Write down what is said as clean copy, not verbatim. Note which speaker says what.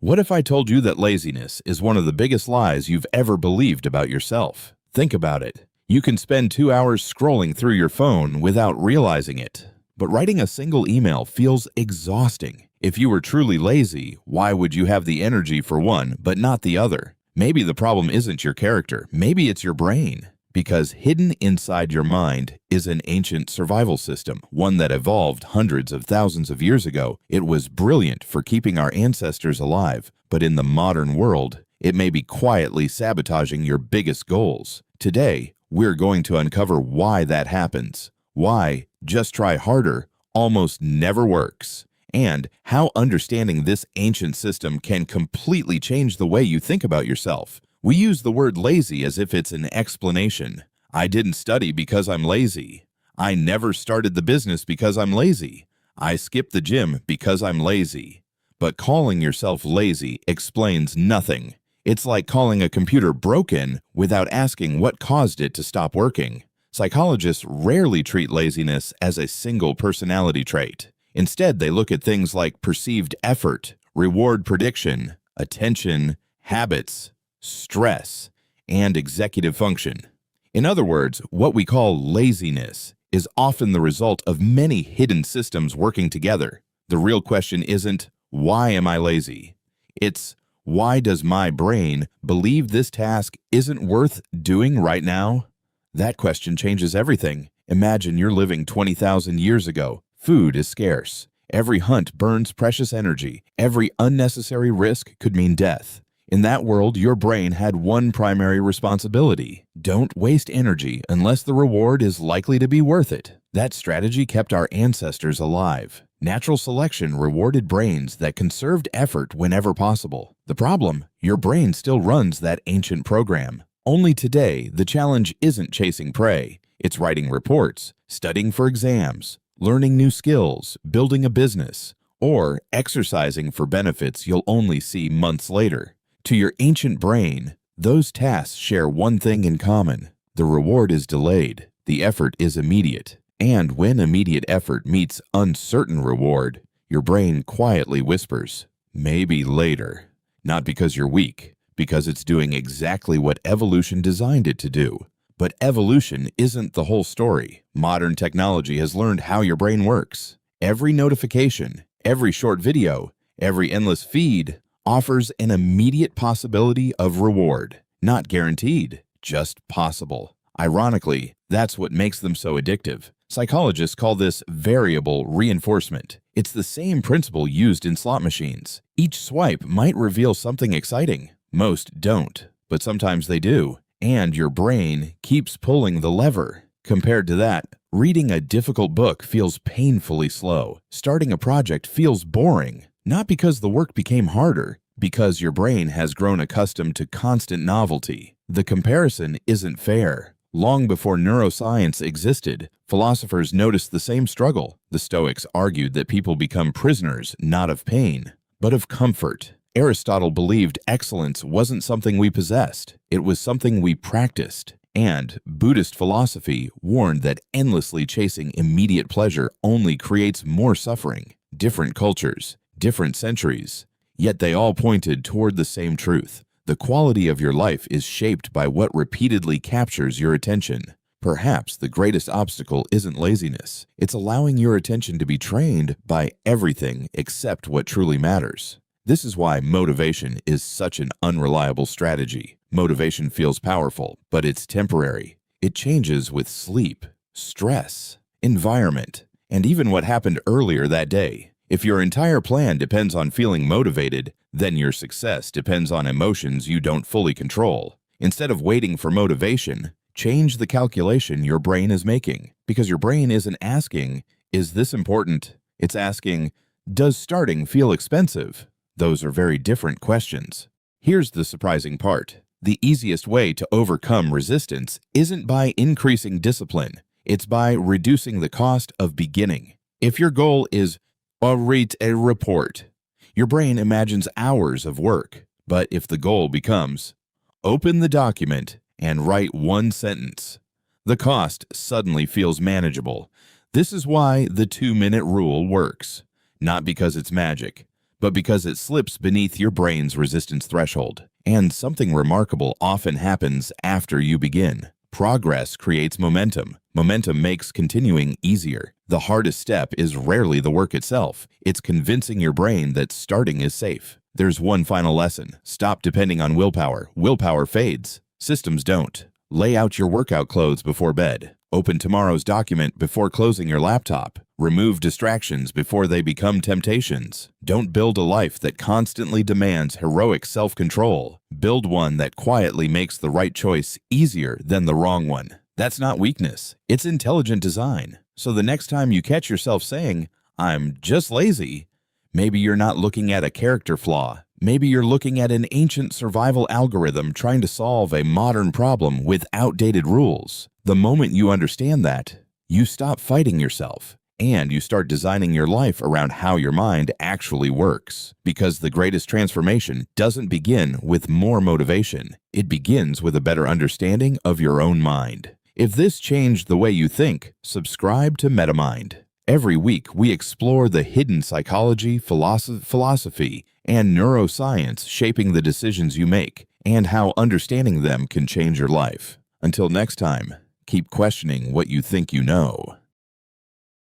Speaker 1: What if I told you that laziness is one of the biggest lies you've ever believed about yourself? Think about it. You can spend 2 hours scrolling through your phone without realizing it. But writing a single email feels exhausting. If you were truly lazy, why would you have the energy for one but not the other? Maybe the problem isn't your character. Maybe it's your brain. Because hidden inside your mind is an ancient survival system, one that evolved hundreds of thousands of years ago. It was brilliant for keeping our ancestors alive, but in the modern world, it may be quietly sabotaging your biggest goals. Today, we're going to uncover why that happens, why just try harder almost never works, and how understanding this ancient system can completely change the way you think about yourself. We use the word lazy as if it's an explanation. I didn't study because I'm lazy. I never started the business because I'm lazy. I skipped the gym because I'm lazy. But calling yourself lazy explains nothing. It's like calling a computer broken without asking what caused it to stop working. Psychologists rarely treat laziness as a single personality trait. Instead, they look at things like perceived effort, reward prediction, attention, habits, stress, and executive function. In other words, what we call laziness is often the result of many hidden systems working together. The real question isn't, why am I lazy? It's, why does my brain believe this task isn't worth doing right now? That question changes everything. Imagine you're living 20,000 years ago. Food is scarce. Every hunt burns precious energy. Every unnecessary risk could mean death. In that world, your brain had one primary responsibility. Don't waste energy unless the reward is likely to be worth it. That strategy kept our ancestors alive. Natural selection rewarded brains that conserved effort whenever possible. The problem, your brain still runs that ancient program. Only today, the challenge isn't chasing prey. It's writing reports, studying for exams, learning new skills, building a business, or exercising for benefits you'll only see months later. To your ancient brain, those tasks share one thing in common. The reward is delayed, the effort is immediate. And when immediate effort meets uncertain reward, your brain quietly whispers, maybe later. Not because you're weak, because it's doing exactly what evolution designed it to do. But evolution isn't the whole story. Modern technology has learned how your brain works. Every notification, every short video, every endless feed offers an immediate possibility of reward. Not guaranteed, just possible. Ironically, that's what makes them so addictive. Psychologists call this variable reinforcement. It's the same principle used in slot machines. Each swipe might reveal something exciting. Most don't, but sometimes they do. And your brain keeps pulling the lever. Compared to that, reading a difficult book feels painfully slow. Starting a project feels boring. Not because the work became harder, because your brain has grown accustomed to constant novelty. The comparison isn't fair. Long before neuroscience existed, philosophers noticed the same struggle. The Stoics argued that people become prisoners not of pain, but of comfort. Aristotle believed excellence wasn't something we possessed, it was something we practiced. And Buddhist philosophy warned that endlessly chasing immediate pleasure only creates more suffering. Different cultures, different centuries, yet they all pointed toward the same truth. The quality of your life is shaped by what repeatedly captures your attention. Perhaps the greatest obstacle isn't laziness. It's allowing your attention to be trained by everything except what truly matters. This is why motivation is such an unreliable strategy. Motivation feels powerful, but it's temporary. It changes with sleep, stress, environment, and even what happened earlier that day. If your entire plan depends on feeling motivated, then your success depends on emotions you don't fully control. Instead of waiting for motivation, change the calculation your brain is making. Because your brain isn't asking, is this important? It's asking, does starting feel expensive? Those are very different questions. Here's the surprising part. The easiest way to overcome resistance isn't by increasing discipline. It's by reducing the cost of beginning. If your goal is write a report, your brain imagines hours of work. But if the goal becomes, open the document and write one sentence, the cost suddenly feels manageable. This is why the 2-minute rule works. Not because it's magic, but because it slips beneath your brain's resistance threshold. And something remarkable often happens after you begin. Progress creates momentum. Momentum makes continuing easier. The hardest step is rarely the work itself. It's convincing your brain that starting is safe. There's one final lesson. Stop depending on willpower. Willpower fades. Systems don't. Lay out your workout clothes before bed. Open tomorrow's document before closing your laptop. Remove distractions before they become temptations. Don't build a life that constantly demands heroic self-control. Build one that quietly makes the right choice easier than the wrong one. That's not weakness. It's intelligent design. So the next time you catch yourself saying, "I'm just lazy," maybe you're not looking at a character flaw. Maybe you're looking at an ancient survival algorithm trying to solve a modern problem with outdated rules. The moment you understand that, you stop fighting yourself and you start designing your life around how your mind actually works. Because the greatest transformation doesn't begin with more motivation. It begins with a better understanding of your own mind. If this changed the way you think, subscribe to MetaMind. Every week, we explore the hidden psychology, philosophy, and neuroscience shaping the decisions you make, and how understanding them can change your life. Until next time, keep questioning what you think you know.